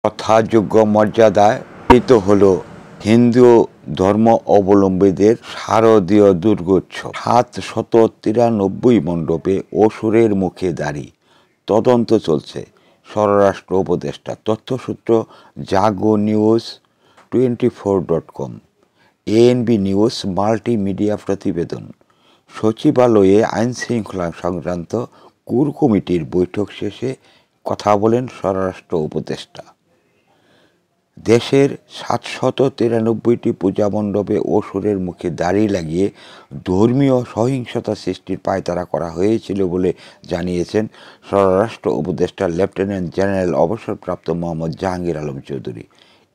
যথাযোগ্য মর্যাদায় পালিত হল হিন্দু ধর্ম অবলম্বীদের শারদীয় দুর্গোৎসব। ৭৯৩ মণ্ডপে অসুরের মুখে দাড়ি, তদন্ত চলছে। স্বরাষ্ট্র উপদেষ্টা। তথ্যসূত্র Jago news 24.com, ANB news multimedia প্রতিবেদন। সচিবালয়ে আইনশৃঙ্খলা সংক্রান্ত কোর কমিটির বৈঠক শেষে কথা বলেন স্বরাষ্ট্র উপদেষ্টা। দেশের ৭৯৩টি পূজা মণ্ডপে অসুরের মুখে দাড়ি লাগিয়ে ধর্মীয় সহিংসতা সৃষ্টির পায়তারা করা হয়েছিল বলে জানিয়েছেন স্বরাষ্ট্র উপদেষ্টা লেফটেন্যান্ট জেনারেল অবসরপ্রাপ্ত মোহাম্মদ জাহাঙ্গীর আলম চৌধুরী।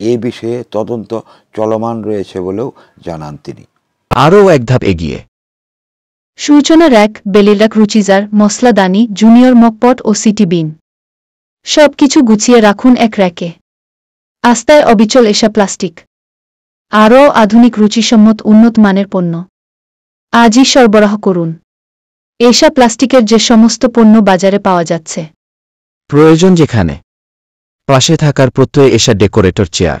এ বিষয়ে তদন্ত চলমান রয়েছে বলেও জানান তিনি। আরও এক ধাপ এগিয়ে সূচনা র্যাক, বেলিরাক, রুচিজার, মসলাদানি, জুনিয়র মকপট ও সিটি বিন সবকিছু গুছিয়ে রাখুন এক র্যাকে। আস্তায় অবিচল এশা প্লাস্টিক, আরও আধুনিক রুচিসম্মত উন্নত মানের পণ্য আজই সরবরাহ করুন। এশা প্লাস্টিকের যে সমস্ত পণ্য বাজারে পাওয়া যাচ্ছে, প্রয়োজন যেখানে, পাশে থাকার প্রত্যয়ে এশা ডেকোরেটর চেয়ার,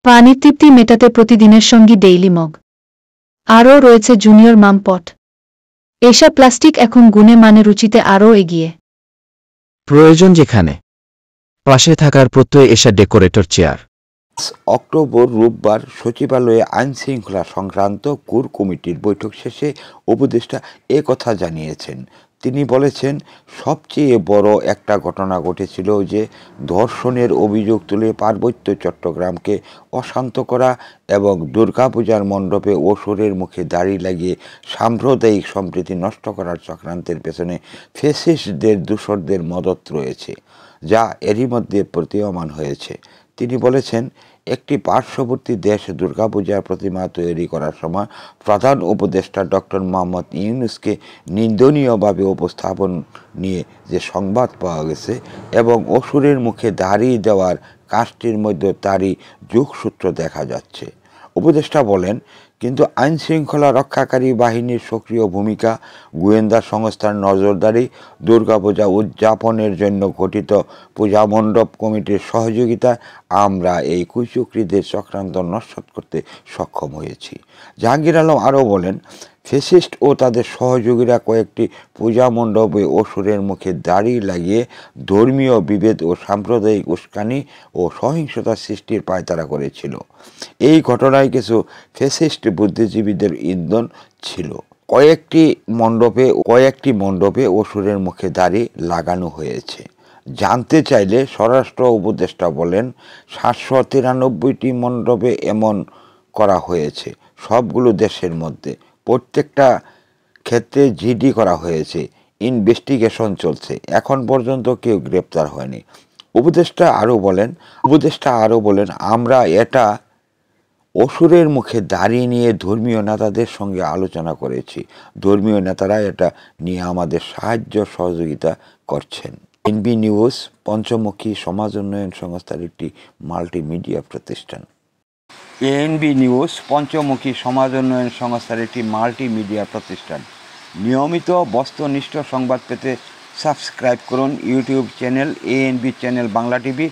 পানির তৃপ্তি মেটাতে প্রতিদিনের সঙ্গী ডেইলি মগ, আরও রয়েছে জুনিয়র মাম পট। এশা প্লাস্টিক এখন গুণে মানে রুচিতে আরও এগিয়ে। প্রয়োজন যেখানে, পাশে থাকার প্রত্যয়ে এশা ডেকোরেটর চেয়ার। অক্টোবর রোববার সচিবালয়ে আইনশৃঙ্খলা সংক্রান্ত কোর কমিটির বৈঠক শেষে উপদেষ্টা কথা জানিয়েছেন। তিনি বলেছেন, সবচেয়ে বড় একটা ঘটনা ঘটেছিল যে ধর্ষণের অভিযোগ তুলে পার্বত্য চট্টগ্রামকে অশান্ত করা এবং দুর্গাপূজার মণ্ডপে অসুরের মুখে দাড়ি লাগিয়ে সাম্প্রদায়িক সম্প্রীতি নষ্ট করার চক্রান্তের পেছনে ফ্যাসিস্টদের দূষরদের মদত রয়েছে, যা এরই মধ্যে প্রতীয়মান হয়েছে। তিনি বলেছেন, একটি পার্শ্ববর্তী দেশ দুর্গাপূজার প্রতিমা তৈরি করার সময় প্রধান উপদেষ্টা ডক্টর মোহাম্মদ ইউনূসকে নিন্দনীয়ভাবে উপস্থাপন নিয়ে যে সংবাদ পাওয়া গেছে এবং অসুরের মুখে দাড়ি দেওয়ার কাজটির মধ্যে তারই যোগসূত্র দেখা যাচ্ছে। উপদেষ্টা বলেন, কিন্তু আইনশৃঙ্খলা রক্ষাকারী বাহিনীর সক্রিয় ভূমিকা, গোয়েন্দা সংস্থার নজরদারি, দুর্গাপূজা উদযাপনের জন্য গঠিত পূজা মণ্ডপ কমিটির সহযোগিতায় আমরা এই কুচক্রীদের চক্রান্ত নস্যাৎ করতে সক্ষম হয়েছি। জাহাঙ্গীর আলম আরও বলেন, ফ্যাসিস্ট ও তাদের সহযোগীরা কয়েকটি পূজা মণ্ডপে অসুরের মুখে দাড়ি লাগিয়ে ধর্মীয় বিভেদ ও সাম্প্রদায়িক উস্কানি ও সহিংসতা সৃষ্টির পায়তারা করেছিল। এই ঘটনায় কিছু ফ্যাসিস্ট বুদ্ধিজীবীদের ইন্ধন ছিল। কয়েকটি মণ্ডপে অসুরের মুখে দাড়ি লাগানো হয়েছে। জানতে চাইলে স্বরাষ্ট্র উপদেষ্টা বলেন, ৭৯৩টি মণ্ডপে এমন করা হয়েছে, সবগুলো দেশের মধ্যে। প্রত্যেকটা ক্ষেত্রে জিডি করা হয়েছে, ইনভেস্টিগেশন চলছে, এখন পর্যন্ত কেউ গ্রেপ্তার হয়নি। উপদেষ্টা আরও বলেন, আমরা এটা অসুরের মুখে দাড়ি নিয়ে ধর্মীয় নেতাদের সঙ্গে আলোচনা করেছি। ধর্মীয় নেতারা এটা নিয়ে আমাদের সাহায্য সহযোগিতা করছেন। এনবি নিউজ পঞ্চমুখী সমাজ উন্নয়ন সংস্থার একটি মাল্টিমিডিয়া প্রতিষ্ঠান। এএনবি নিউজ পঞ্চমুখী সমাজ উন্নয়ন সংস্থার একটি মাল্টিমিডিয়া প্রতিষ্ঠান। নিয়মিত বস্তুনিষ্ঠ সংবাদ পেতে সাবস্ক্রাইব করুন YouTube channel ANB channel Bangla TV,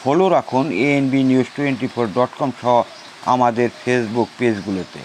follow রাখুন এএনবি নিউজ 24.com সহ আমাদের ফেসবুক পেজগুলোতে।